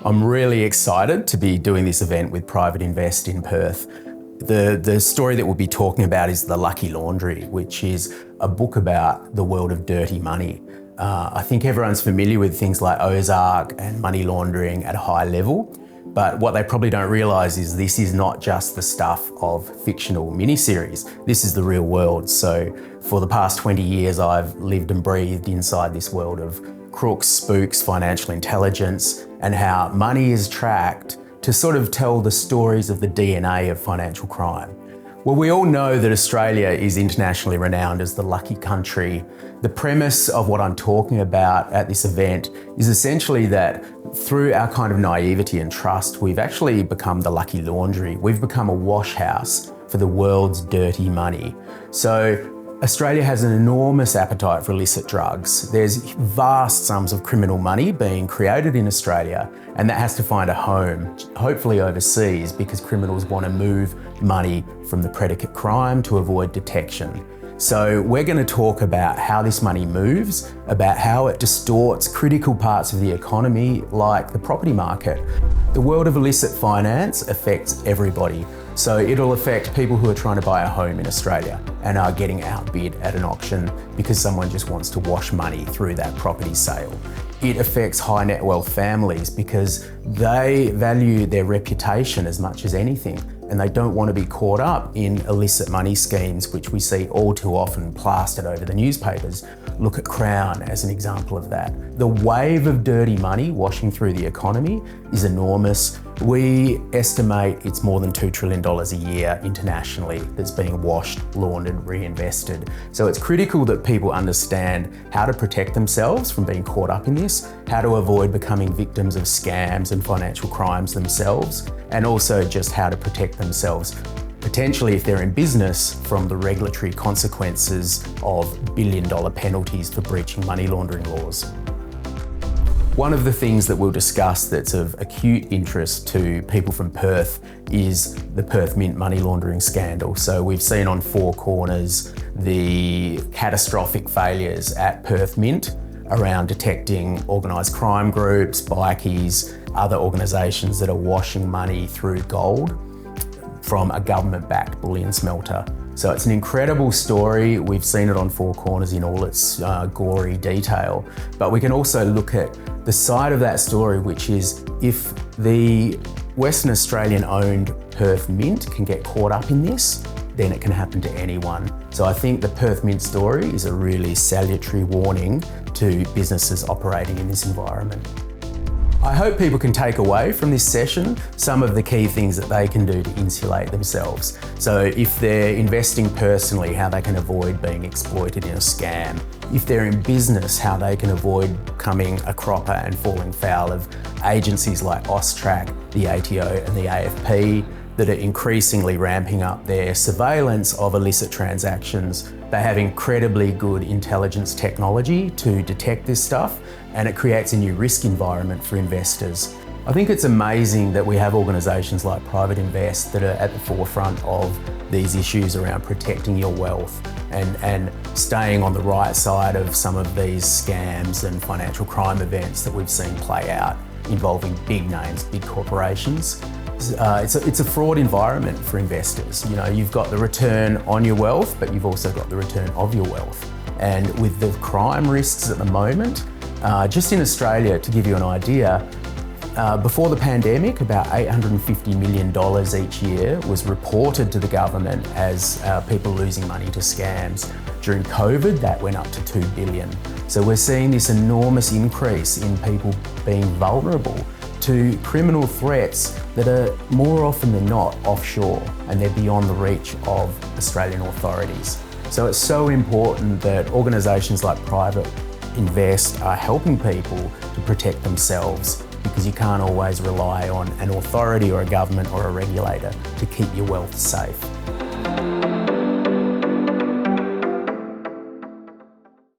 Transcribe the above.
I'm really excited to be doing this event with Private Invest in Perth. The story that we'll be talking about is The Lucky Laundry, which is a book about the world of dirty money. I think everyone's familiar with things like Ozark and money laundering at a high level, but what they probably don't realise is this is not just the stuff of fictional miniseries. This is the real world. So for the past 20 years, I've lived and breathed inside this world of crooks, spooks, financial intelligence, and how money is tracked to sort of tell the stories of the DNA of financial crime. Well, we all know that Australia is internationally renowned as the lucky country. The premise of what I'm talking about at this event is essentially that through our kind of naivety and trust, we've actually become the lucky laundry. We've become a wash house for the world's dirty money. So Australia has an enormous appetite for illicit drugs. There's vast sums of criminal money being created in Australia, and that has to find a home, hopefully overseas, because criminals want to move money from the predicate crime to avoid detection. So we're going to talk about how this money moves, about how it distorts critical parts of the economy like the property market. The world of illicit finance affects everybody. So it'll affect people who are trying to buy a home in Australia and are getting outbid at an auction because someone just wants to wash money through that property sale. It affects high net wealth families because they value their reputation as much as anything, and they don't want to be caught up in illicit money schemes, which we see all too often plastered over the newspapers. Look at Crown as an example of that. The wave of dirty money washing through the economy is enormous. We estimate it's more than $2 trillion a year internationally that's being washed, laundered, reinvested. So it's critical that people understand how to protect themselves from being caught up in this, how to avoid becoming victims of scams and financial crimes themselves, and also just how to protect themselves, potentially if they're in business, from the regulatory consequences of billion-dollar penalties for breaching money laundering laws. One of the things that we'll discuss that's of acute interest to people from Perth is the Perth Mint money laundering scandal. So we've seen on Four Corners the catastrophic failures at Perth Mint around detecting organised crime groups, bikies, other organisations that are washing money through gold from a government-backed bullion smelter. So it's an incredible story. We've seen it on Four Corners in all its gory detail, but we can also look at the side of that story, which is if the Western Australian-owned Perth Mint can get caught up in this, then it can happen to anyone. So I think the Perth Mint story is a really salutary warning to businesses operating in this environment. I hope people can take away from this session some of the key things that they can do to insulate themselves. So if they're investing personally, how they can avoid being exploited in a scam. If they're in business, how they can avoid becoming a cropper and falling foul of agencies like AUSTRAC, the ATO and the AFP that are increasingly ramping up their surveillance of illicit transactions. They have incredibly good intelligence technology to detect this stuff, and it creates a new risk environment for investors. I think it's amazing that we have organisations like Private Invest that are at the forefront of these issues around protecting your wealth and staying on the right side of some of these scams and financial crime events that we've seen play out involving big names, big corporations. It's a fraud environment for investors. You know, you've got the return on your wealth, but you've also got the return of your wealth. And with the crime risks at the moment, just in Australia, to give you an idea, before the pandemic, about $850 million each year was reported to the government as people losing money to scams. During COVID, that went up to $2 billion. So we're seeing this enormous increase in people being vulnerable to criminal threats that are more often than not offshore, and they're beyond the reach of Australian authorities. So it's so important that organisations like Private Invest are helping people to protect themselves, because you can't always rely on an authority or a government or a regulator to keep your wealth safe.